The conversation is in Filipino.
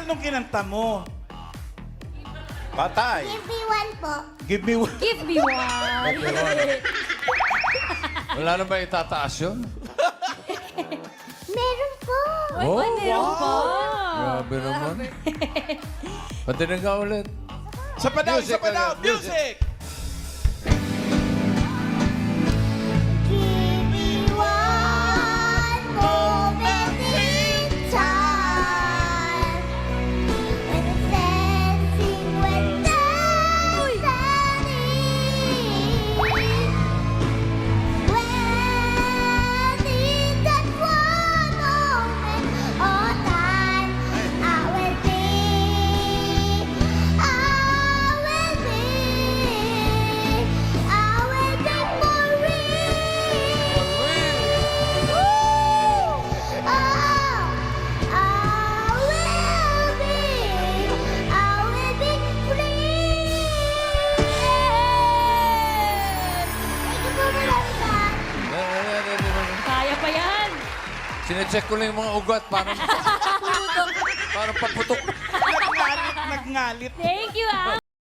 Anong kinanta mo? Patay. Give me one po. Give me one. Give me one. Wala na ba itataas yun? Meron po. Oh, Meron po. Grabe naman. Patinig ka ulit. Sa panaw, Music sa panaw. ulit, music. Music! Give me one moment in time. When the dancing went down when in that one moment of time I will be for real. I will be free. Thank you po, Malalaman. Kaya pa yan. Sinecheck ko lang yung mga ugat. Parang paputok. Nagngalit, nagngalit. Thank you, ah.